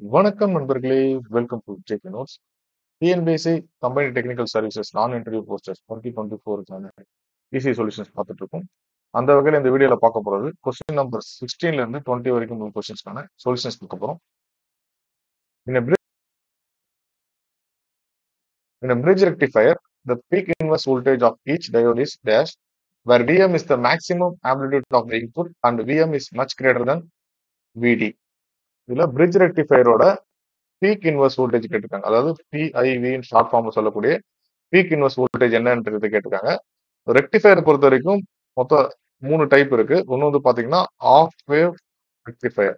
வணக்கம் நண்பர்களே, welcome to JK notes. TNPSC combined technical services நான் இன்டர்வியூ போஸ்டர்ஸ் 2024க்கான ஈஸி சொல்யூஷன்ஸ் பார்த்துட்டு இருக்கோம். அந்த வகையில் இந்த வீடியோல பார்க்க போறது கொஸ்டின் நம்பர் 16ல இருந்து 20 வரைக்கும் உள்ள கொஸ்டின்ஸ்க்கான சொல்யூஷன்ஸ் பார்க்க போறோம். In a bridge rectifier, the peak inverse voltage of each diode is dash, where Vm is the maximum amplitude of the input and Vm is much greater than Vd. இதுல bridge rectifierோட peak inverse voltage கேட்டிருக்காங்க. அதாவது PIV short ஃபார்ம்ல சொல்லக்கூடிய peak inverse voltage என்னன்றது கேட்டிருக்காங்க. Rectifier பொறுத்த வரைக்கும் மொத்தம் 3 டைப் இருக்கு. ஒன்னு வந்து பாத்தீங்கன்னா ஆஃப் வேவ் ரெக்டிஃபயர்,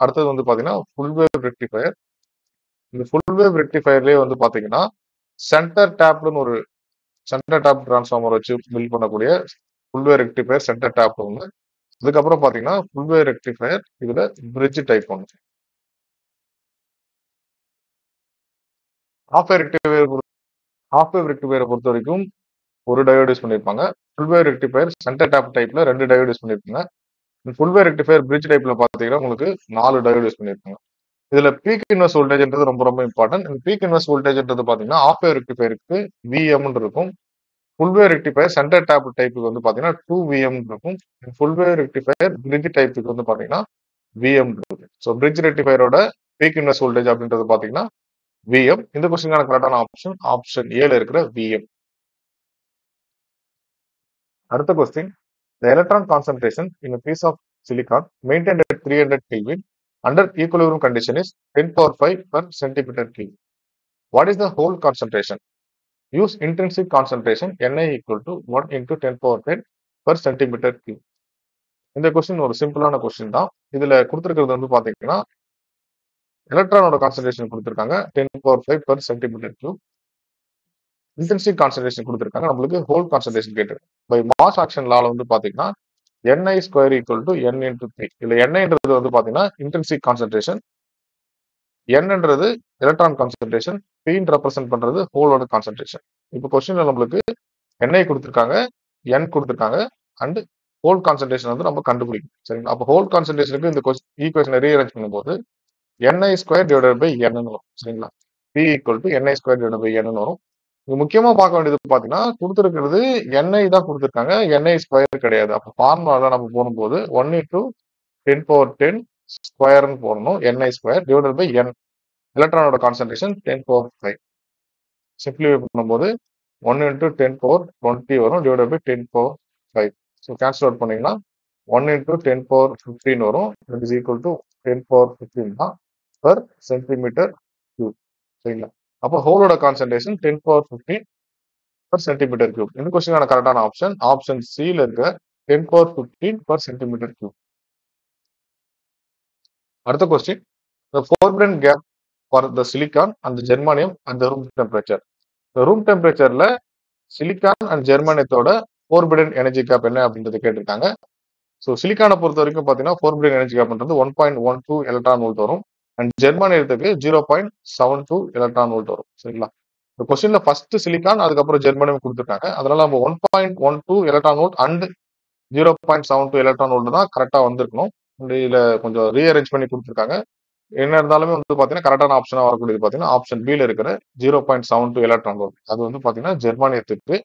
அடுத்தது வந்து பாத்தீங்கன்னா ஃபுல் வேவ் ரெக்டிஃபயர். இந்த ஃபுல் வேவ் ரெக்டிஃபயர்லயே வந்து பாத்தீங்கன்னா சென்டர் டேப் டிரான்ஸ்ஃபார்மர் வச்சு பில்ட் பண்ணக்கூடிய full wave rectifier centre tap ஒன்று. அதுக்கப்புறம் பாத்தீங்கன்னா ஃபுல் வேவ் ரெக்டிஃபயர், இதுல பிரிட்ஜ் டைப் ஒன்று. ஆஃப் வேவ் ரெக்டிஃபயரை பொறுத்த வரைக்கும் ஒரு டயோடு யூஸ் பண்ணிருப்பாங்க. Full wave rectifier centre tap டைப்ல 2 டயோடு யூஸ் பண்ணிருப்பாங்க. ஃபுல் வேவ் ரெக்டிஃபயர் பிரிட்ஜ் டைப்ல பாத்தீங்கன்னா உங்களுக்கு 4 டயோடு யூஸ் பண்ணிருப்பாங்க. இதுல பீக் இன்வெர்ஸ் வோல்டேஜ்ன்றது ரொம்ப ரொம்ப இம்பார்ட்டன்ட். இந்த பீக் இன்வெர்ஸ் வோல்டேஜ்ன்றது பாத்தீங்கன்னா ஆஃப் வேவ் ரெக்டிஃபயருக்கு Vm இருக்கும். Full wave rectifier centre tap டைப்புக்கு வந்து பாத்தீங்கன்னா 2Vm இருக்கும். ஃபுல் வேவ் ரெக்டிஃபயர் பிரிட்ஜ் டைப்புக்கு வந்து பாத்தீங்கன்னா Vm இருக்கு. ஸோ பிரிட்ஜ் ரெக்டிஃபயரோட பீக் இன்வெர்ஸ் வோல்டேஜ் அப்படின்றது பாத்தீங்கன்னா Vm. இந்த கொஸ்டினுக்கான கரெக்டான ஆப்ஷன் ஏல இருக்கிற Vm. அடுத்த question, the electron concentration in a piece of silicon maintained at 300 Kelvin under equilibrium condition is 10 power 5 per centimeter cube. What is the whole concentration? Use intrinsic concentration Ni equal to 1 into 10 power 10 per centimeter cube. இந்த question ஒரு சிம்பிளான question தான். இதுல கொடுத்திருக்கிறது வந்து பாத்தீங்கன்னா எலக்ட்ரானோட concentration கொடுத்திருக்காங்க 10 power 5 per centimeter cube. Intensive concentration கொடுத்திருக்காங்க. நம்மளுக்கு ஹோல் கான்சன்ட்ரேஷன் கேட்டிருக்கு. பை மாஸ் ஆக்ஷன் லால வந்து பாத்தீங்கன்னா Ni square equal to N into 3. இதுல Niன்றது வந்து பாத்தீங்கன்னா இன்டென்சிவ் கான்சன்ட்ரேஷன், Nன்றது எலக்ட்ரான் கான்சன்ட்ரேஷன், P ரெப்ரசென்ட் பண்றது ஹோலோட கான்சன்ட்ரேஷன். இப்போ கொஸ்டின்ல நம்மளுக்கு Ni கொடுத்திருக்காங்க, N கொடுத்திருக்காங்க அண்ட் ஹோல் கான்சன்ட்ரேஷன் வந்து நம்ம கண்டுபிடிக்கணும். சரிங்களா? அப்போ ஹோல் கான்சன்ட்ரேஷனுக்கு இந்த ஈக்குவேஷனை ரீஅரேஞ்ச் பண்ணும்போது Ni square divided by N வரும். சரிங்களா? P equal to Ni square divided by N வரும். இது முக்கியமா பார்க்க வேண்டியது பாத்தீங்கன்னா கொடுத்திருக்கிறது Ni தான் கொடுத்திருக்காங்க, Ni ஸ்கொயர் கிடையாது. அப்ப ஃபார்முலால நம்ம போடும்போது 1 into 10 power 10 ஸ்கொயர்னு போடணும். Ni square divided by N, எலக்ட்ரானோட கான்சன்ட்ரேஷன் 10 power 5. சிம்பிளிஃபை பண்ணும்போது 1 into 10 power 20 வரும் divided by 10 power 5. So cancel out பண்ணீங்கன்னா 1 into 10 power 15 வரும். That is equal to 10 power 15 தான் per சென்டிமீட்டர் கியூப். சரிங்களா? அப்போ ஹோலோட concentration 10 power 15 per centimetre cube. இந்த கொஸ்டினான கரெக்டான ஆப்ஷன் சில இருக்க 10 power 15 per சென்டிமீட்டர் கியூப். அடுத்த question, the forbidden gap for the silicon and the germanium at the room temperature. The room temperatureல சிலிக்கான் அண்ட் ஜெர்மானியத்தோட ஃபோர்பிடன் எனர்ஜி கேப் என்ன அப்படின்றது கேட்டிருக்காங்க. ஸோ சிலிக்கானை பொறுத்த வரைக்கும் பார்த்தீங்கன்னா ஃபோர்பிடன் எனர்ஜி கேப்ன்றது 1.12 எலக்ட்ரான் வோல்ட் வரும் அண்ட் ஜெர்மானியத்துக்கு 0.72 எலக்ட்ரான் வோல்ட் வரும். சரிங்களா? இந்த கொஸ்டின்ல ஃபர்ஸ்ட் சிலிக்கான் அதுக்கப்புறம் ஜெர்மானியம் கொடுத்துருக்காங்க. அதனால நம்ம 1.12 electron volt and 0.72 electron volt தான் கரெக்டா வந்திருக்கணும். இதுல கொஞ்சம் ரீஅரேஞ்ச் பண்ணி கொடுத்துருக்காங்க. என்ன இருந்தாலுமே வந்து பாத்தீங்கன்னா கரெக்டான ஆப்ஷனா வரக்கூடியது பாத்தீங்கன்னா ஆப்ஷன் பில இருக்கிற 0.72 எலக்ட்ரான் வோல்ட். அது வந்து பாத்தீங்கன்னா ஜெர்மானியத்துக்கு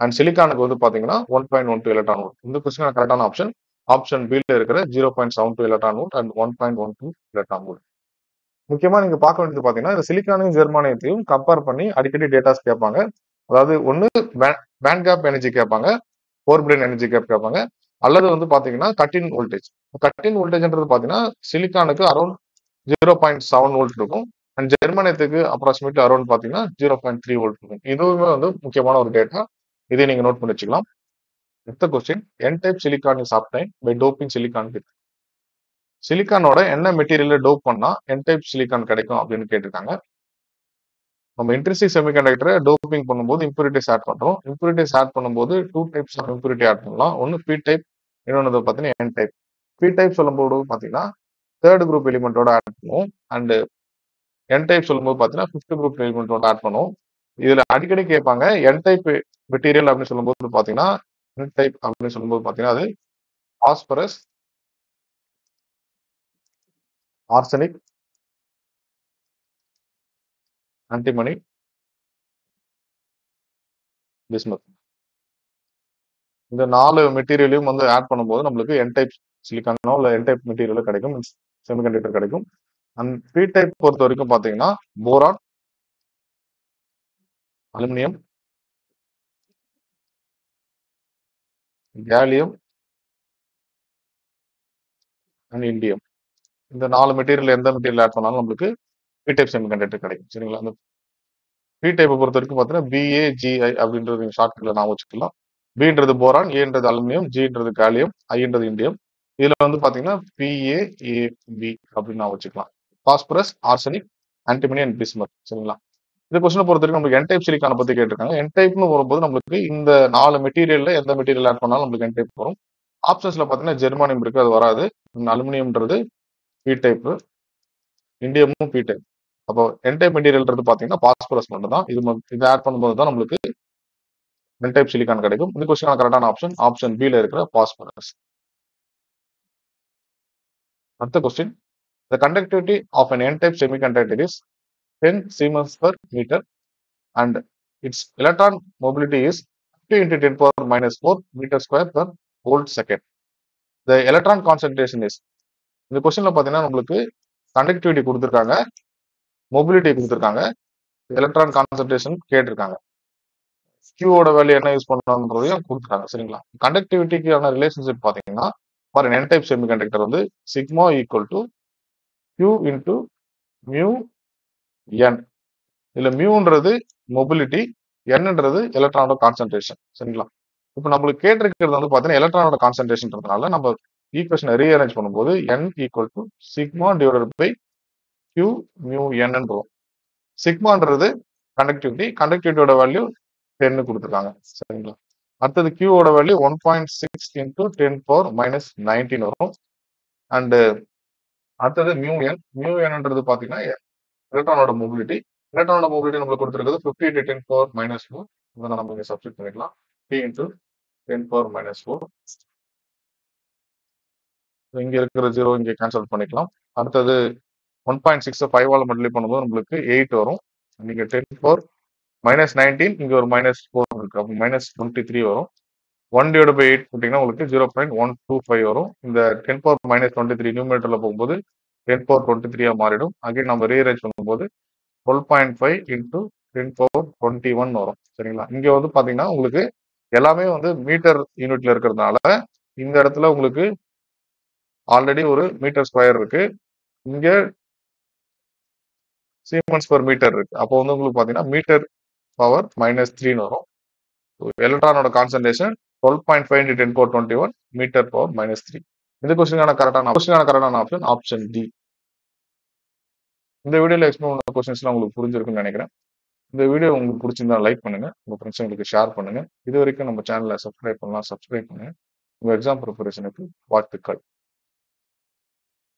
அண்ட் சிலிக்கானுக்கு வந்து பாத்தீங்கன்னா 1.12 எலக்ட்ரான் வோல்ட். இந்த கொஸ்டின் கரெக்டான ஆப்ஷன் பில இருக்கிற 0.72 electron volt and 1.12 electron volt. முக்கியமா நீங்க பார்க்க வேண்டியது பாத்தீங்கன்னா இந்த சிலிக்கானையும் ஜெர்மானியத்தையும் கம்பேர் பண்ணி அடிக்கடி டேட்டாஸ் கேட்பாங்க. அதாவது ஒன்னு பேண்ட் கேப் எனர்ஜி கேட்பாங்க, ஃபோர்பிடன் எனர்ஜி கேப் கேட்பாங்க, அல்லது வந்து பாத்தீங்கன்னா cut in voltage. Cut in வோல்டேஜ்ன்றது பாத்தீங்கன்னா சிலிக்கானுக்கு அரௌண்ட் 0.7 வோல்ட் இருக்கும் அண்ட் ஜெர்மானியத்துக்கு அப்ராக்சிமேட்லி அரௌண்ட் பாத்தீங்கன்னா 0.3 வோல்ட் இருக்கும். இதுவுமே வந்து முக்கியமான ஒரு டேட்டா. இதை நீங்க நோட் பண்ணி வச்சுக்கலாம். அடுத்த question, N type silicon is obtained by doping silicon with. சிலிக்கானோட என்ன மெட்டீரியல்ல டோப் பண்ணா N டைப் சிலிக்கான் கிடைக்கும் அப்படின்னு கேட்டிருக்காங்க. நம்ம இன்ட்ரின்சிக் செமிகண்டக்டரை டோப்பிங் பண்ணும்போது இம்பியூரிட்டிஸ் ஆட் பண்றோம். இம்பியூரிட்டிஸ் ஆட் பண்ணும்போது 2 டைப்ஸ் ஆஃப் இம்பியூரிட்டி ஆட் பண்ணலாம். ஒன்னு P டைப், இன்னொன்னு பாத்தீங்கன்னா N டைப். P டைப் சொல்லும்போது பாத்தீங்கன்னா தேர்ட் குரூப் எலிமெண்டோட ஆட் பண்ணுவோம் அண்ட் N டைப் சொல்லும்போது பாத்தீங்கன்னா ஃபிஃப்த் குரூப் எலிமெண்டோட ஆட் பண்ணுவோம். இதுல அடிக்கடி கேட்பாங்க N டைப் மெட்டீரியல் அப்படின்னு சொல்லும்போது பாத்தீங்கன்னா N டைப் அப்படின்னு சொல்லும்போது பாத்தீங்கன்னா அது பாஸ்பரஸ் ஆர்சனிக், ஆன்டிமனி, பிஸ்மத். இந்த 4 மெட்டீரியலையும் வந்து ஆட் பண்ணும்போது நம்மளுக்கு என் டைப் சிலிக்கானோ இல்ல என் டைப் மெட்டீரியலோ கிடைக்கும். செமிகண்டக்டர் கிடைக்கும். அண்ட் பி டைப் பொறுத்த வரைக்கும் பாத்தீங்கன்னா boron, aluminium, gallium and indium. இந்த 4 மெட்டீரியல் எந்த மெட்டீரியல் ஆட் பண்ணாலும் நம்மளுக்கு பி டைப் செமிகண்டக்டர் கிடைக்கும். சரிங்களா? அந்த பி டைப்பை பொறுத்த வரைக்கும் பார்த்தீங்கன்னா BAGI அப்படின்றது நீங்க ஷார்ட்கட்ல நான் வச்சுக்கலாம். பின்றது போரான், ஏன்றது அலுமினியம், ஜின்றது காலியம், ஐன்றது இண்டியம். இதுல வந்து பாத்தீங்கன்னா PAAB அப்படின்னு நான் வச்சுக்கலாம். Phosphorus, arsenic, antimony and bismuth. சரிங்களா? இந்த கொஸ்டினை பொறுத்த வரைக்கும் நம்மளுக்கு என் டைப் சிலிக்கான பத்தி கேட்டிருக்காங்க. என் டைப்னு வரும்போது நம்மளுக்கு இந்த 4 மெட்டீரியல்ல எந்த மெட்டீரியல் ஆட் பண்ணாலும் நம்மளுக்கு என் டைப் வரும். ஆப்ஷன்ஸ்ல பாத்தீங்கன்னா ஜெர்மானியம் இருக்கு, அது வராது. அலுமினியம்ன்றது பி டைப், இண்டியமும் பி டைப். அப்போ என் டைப் மெட்டீரியல்ன்றது பாத்தீங்கன்னா பாஸ்பரஸ் மட்டும் தான். இது ஆட் பண்ணும்போது தான் நம்மளுக்கு என் டைப் சிலிக்கான் கிடைக்கும். இந்த கொஸ்டின் கரெக்டான ஆப்ஷன் பில இருக்கிற பாஸ்பரஸ். அடுத்த question, the conductivity of an n-type semiconductor is 10 Siemens per meter and its electron mobility is 50 into 10 power minus 4 meter square per volt second. The electron concentration is, இந்த கொஸ்டின்ல பாத்தீங்கன்னா நம்மளுக்கு conductivity கொடுத்துருக்காங்க, mobility கொடுத்துருக்காங்க, electron concentration கேட்டிருக்காங்க. கியூவோட value என்ன use பண்ணணுன்றதையும் கொடுத்துருக்காங்க. சரிங்களா? கண்டக்டிவிட்டிக்கான ரிலேஷன்ஷிப் பாத்தீங்கன்னா ஃபார் n டைப் செமிகண்டக்டர் வந்து sigma equal to Q into mu n. இதுல மியூன்றது மொபிலிட்டி, என்னன்றது எலக்ட்ரானோட கான்சன்ட்ரேஷன். சரிங்களா? இப்போ நம்மளுக்கு கேட்டிருக்கிறது வந்து பாத்தீங்கன்னா எலக்ட்ரானோட கான்சன்ட்ரேஷன்றதுனால நம்ம ஈக்குவேஷனை ரீஅரேஞ்ச் பண்ணும்போது n equal to sigma divided by Q mu n வரும். சிக்மான்றது கண்டக்டிவிட்டியோட வேல்யூ 10 கொடுத்துருக்காங்க. சரிங்களா? அடுத்தது கியூவோட வேல்யூ 1.6 இன்டூ 10 பவர் மைனஸ் 19 வரும். அண்ட் அடுத்தது மியூ என்னன்றது பாத்தீங்கன்னா எலக்ட்ரானோட மொபிலிட்டி நம்மளுக்கு கொடுத்துருக்கிறது 50 into 10 பவர் மைனஸ் 4. இதை நம்ம இங்க சப்ஸ்டிட் பண்ணிக்கலாம். P into 10 power minus 4. இங்க இருக்கிற 0 இங்க கேன்சல் பண்ணிக்கலாம். அடுத்தது 1.6 5 மல்டிப்ளை பண்ணும்போது நம்மளுக்கு 8 வரும். நீங்க 10 பவர் மைனஸ் 19, இங்க ஒரு மைனஸ் 4 இருக்கு, அப்போ மைனஸ் 23 வரும். 1 டிவைட் பை 8 போட்டீங்கன்னா உங்களுக்கு 0.125 வரும். இந்த 10 பவர் மைனஸ் 23 நியூமரேட்டர்ல போகும்போது 10 பவர் 23 மாறிடும். அகைன் நம்ம ரீஅரேஞ்ச் பண்ணும்போது 12.5 இன்டூ 10 பவர் 21 வரும். சரிங்களா? இங்க வந்து பாத்தீங்கன்னா உங்களுக்கு எல்லாமே வந்து மீட்டர் யூனிட்ல இருக்கிறதுனால இந்த இடத்துல உங்களுக்கு ஆல்ரெடி ஒரு மீட்டர் ஸ்கொயர் இருக்கு, இங்க சீமன்ஸ் பர் மீட்டர் இருக்கு. அப்போ வந்து உங்களுக்கு பாத்தீங்கன்னா மீட்டர் பவர் மைனஸ் 3 வரும். எலக்ட்ரானோட concentration 12.5 into 10 power 21 metre power minus 3. இந்த கொஸ்டினுக்கான கரெக்டான ஆப்ஷன் டி. இந்த வீடியோல எக்ஸ்பிளைன் பண்ண கொஸ்டின்ஸ்லாம் உங்களுக்கு புரிஞ்சிருக்குன்னு நினைக்கிறேன். இந்த வீடியோ உங்களுக்கு பிடிச்சிருந்தா லைக் பண்ணுங்க, உங்க ஃப்ரெண்ட்ஸுங்களுக்கு ஷேர் பண்ணுங்க. இது வரைக்கும் நம்ம சேனலை சப்ஸ்கிரைப் பண்ணுங்க. உங்க எக்ஸாம் ப்ரிப்பரேஷனுக்கு வாழ்த்துக்கள்.